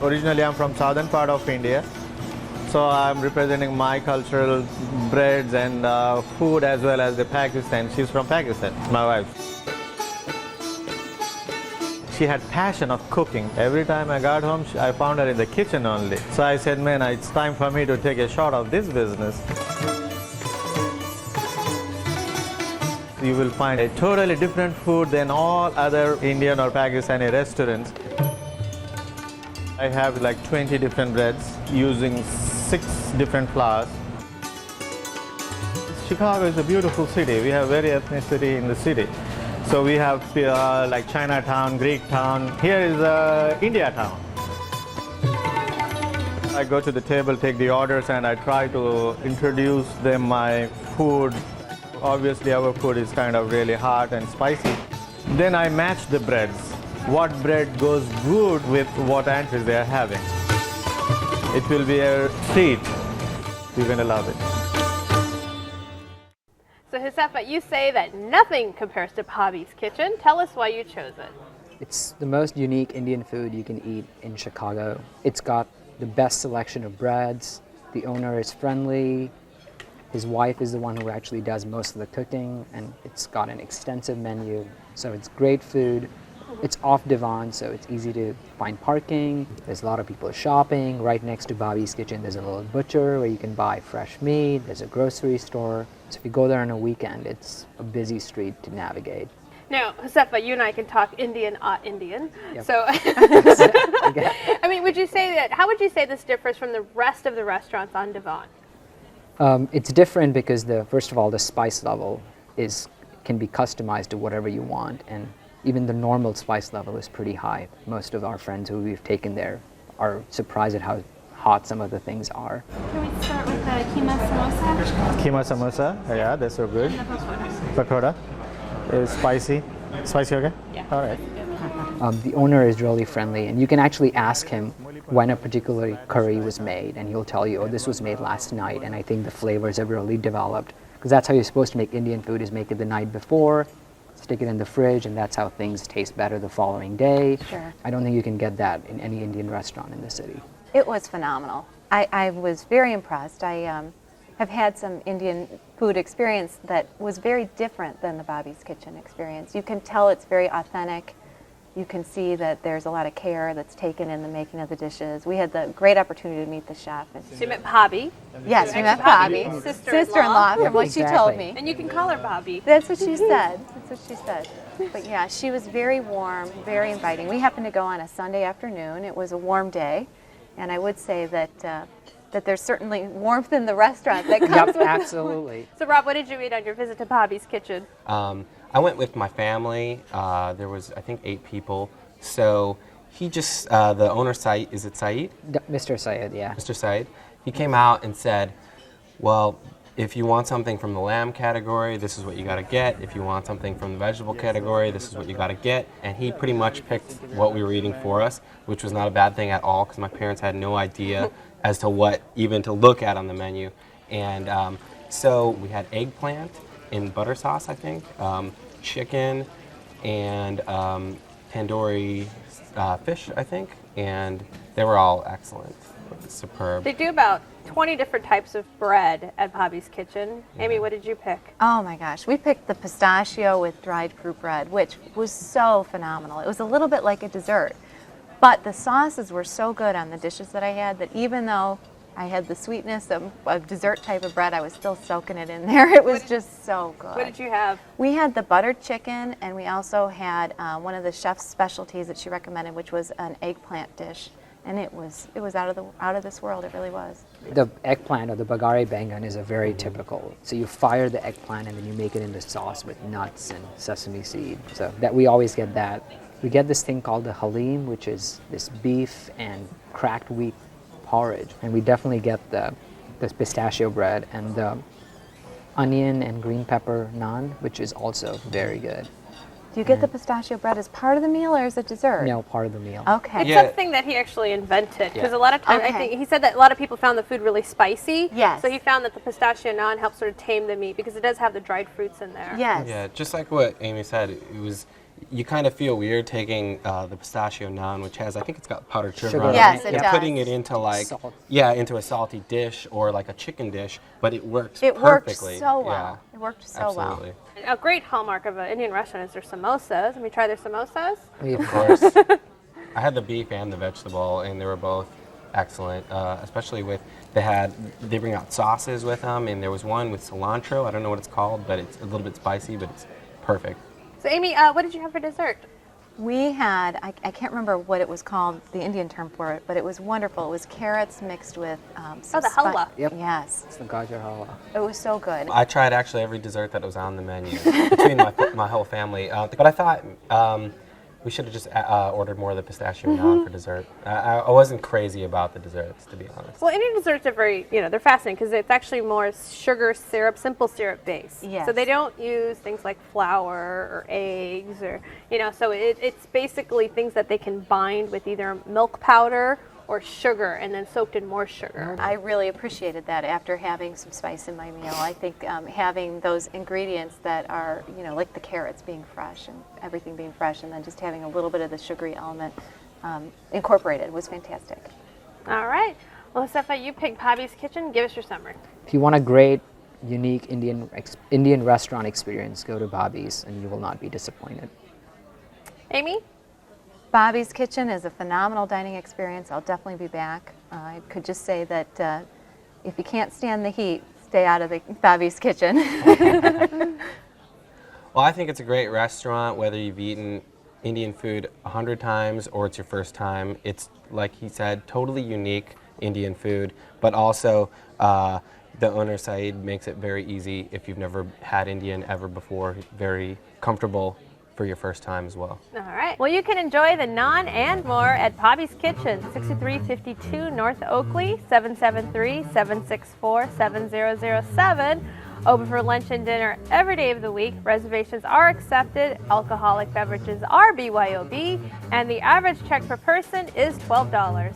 Originally, I'm from southern part of India, so I'm representing my cultural breads and food as well as the Pakistan. She's from Pakistan, my wife. She had passion of cooking. Every time I got home, I found her in the kitchen only. So I said, man, it's time for me to take a shot of this business. You will find a totally different food than all other Indian or Pakistani restaurants. I have like 20 different breads using 6 different flours. Chicago is a beautiful city. We have very ethnicity in the city. So we have like Chinatown, Greek town. Here is India town. I go to the table, take the orders, and I try to introduce them my food. Obviously our food is kind of really hot and spicy. Then I match the breads. What bread goes good with what entrees they are having. It will be a treat. You're going to love it. So Josefa, you say that nothing compares to Bhabi's Kitchen. Tell us why you chose it. It's the most unique Indian food you can eat in Chicago. It's got the best selection of breads. The owner is friendly. His wife is the one who actually does most of the cooking, and it's got an extensive menu. So it's great food. It's off Devon, so it's easy to find parking. There's a lot of people shopping. Right next to Bhabi's Kitchen, there's a little butcher where you can buy fresh meat. There's a grocery store. So if you go there on a weekend, it's a busy street to navigate. Now, Josefa, you and I can talk Indian, Indian. Yep. So, Okay. I mean, would you say that? How would you say this differs from the rest of the restaurants on Devon? It's different because first of all, the spice level can be customized to whatever you want, and even the normal spice level is pretty high. Most of our friends who we've taken there are surprised at how hot some of the things are. Can we start with the keema samosa? Keema samosa, yeah, that's so good. And the Pakoda is spicy. Spicy, okay? Yeah. All right. The owner is really friendly, and you can actually ask him when a particular curry was made, and he'll tell you, oh, this was made last night, and I think the flavors have really developed. Because that's how you're supposed to make Indian food, is make it the night before, stick it in the fridge, and that's how things taste better the following day. Sure. I don't think you can get that in any Indian restaurant in the city. It was phenomenal. I was very impressed. I have had some Indian food experience that was very different than the Bhabi's Kitchen experience. You can tell it's very authentic. You can see that there's a lot of care that's taken in the making of the dishes. We had the great opportunity to meet the chef. So you met Bhabi. Yes, we met Bhabi, sister-in-law, from what she told Exactly. me. And you can call her Bhabi. That's what she said. That's what she said. But yeah, she was very warm, very inviting. We happened to go on a Sunday afternoon. It was a warm day, and I would say that that there's certainly warmth in the restaurant that comes Yep, with absolutely. So Rob, what did you eat on your visit to Bhabi's Kitchen? I went with my family. There was, I think, 8 people. So he just, the owner, Saeed, is it Saeed? Mr. Syed, yeah. Mr. Saeed. He came out and said, well, if you want something from the lamb category, this is what you got to get. If you want something from the vegetable category, this is what you got to get. And he pretty much picked what we were eating for us, which was not a bad thing at all, because my parents had no idea as to what even to look at on the menu. And so we had eggplant in butter sauce, I think, chicken, and tandoori fish, I think, and they were all excellent, superb. They do about 20 different types of bread at Bhabi's Kitchen. Amy, what did you pick? Oh my gosh, we picked the pistachio with dried fruit bread, which was so phenomenal. It was a little bit like a dessert, but the sauces were so good on the dishes that I had that even though I had the sweetness of a dessert type of bread, I was still soaking it in there. It was just so good. What did you have? We had the buttered chicken, and we also had one of the chef's specialties that she recommended, which was an eggplant dish. And it was out of this world. It really was. The eggplant, or the bagari bangan, is a very typical. So you fire the eggplant and then you make it into sauce with nuts and sesame seed. So that we always get that. We get this thing called the halim, which is this beef and cracked wheat porridge. And we definitely get the pistachio bread and the onion and green pepper naan, which is also very good. Do you get the pistachio bread as part of the meal or as a dessert? No, part of the meal. Okay. It's Yeah. something that he actually invented because Yeah. a lot of times I Okay. think he said that a lot of people found the food really spicy. Yes. So he found that the pistachio naan helps sort of tame the meat because it does have the dried fruits in there. Yes. Yeah, just like what Amy said, it was. You kind of feel weird taking the pistachio naan, which has, I think it's got powdered sugar, Sugar. on Yes, it, it and does. putting it into like, Salt. into a salty dish or like a chicken dish, but it works It worked perfectly. so well. Yeah, It worked so absolutely. A great hallmark of an Indian restaurant is their samosas. Have you tried their samosas? Of course. I had the beef and the vegetable, and they were both excellent. Especially with they bring out sauces with them, and there was one with cilantro. I don't know what it's called, but it's a little bit spicy, but it's perfect. So Amy, what did you have for dessert? We had, I can't remember what it was called, the Indian term for it, but it was wonderful. It was carrots mixed with some the halwa. Yep. Yes. It's the gajar halwa. It was so good. I tried actually every dessert that was on the menu between my whole family, but I thought we should have just ordered more of the pistachio naan for dessert. I wasn't crazy about the desserts, to be honest. Well, Indian desserts are very, they're fascinating because it's actually more sugar syrup, simple syrup base. Yes. So they don't use things like flour or eggs or, so it's basically things that they can bind with either milk powder or sugar and then soaked in more sugar. I really appreciated that after having some spice in my meal. I think having those ingredients that are, like the carrots being fresh and everything being fresh, and then just having a little bit of the sugary element incorporated was fantastic. All right. Well, Josefa, you picked Bhabi's Kitchen. Give us your summary. If you want a great, unique Indian restaurant experience, go to Bhabi's and you will not be disappointed. Amy? Bhabi's Kitchen is a phenomenal dining experience. I'll definitely be back. I could just say that if you can't stand the heat, stay out of the Bhabi's Kitchen. Well, I think it's a great restaurant, whether you've eaten Indian food 100 times or it's your first time. It's, like he said, totally unique Indian food, but also the owner, Saeed, makes it very easy if you've never had Indian ever before, very comfortable for your first time as well. All right. Well, you can enjoy the naan and more at Bhabi's Kitchen, 6352 North Oakley, 773-764-7007. Open for lunch and dinner every day of the week. Reservations are accepted. Alcoholic beverages are BYOB. And the average check per person is $12.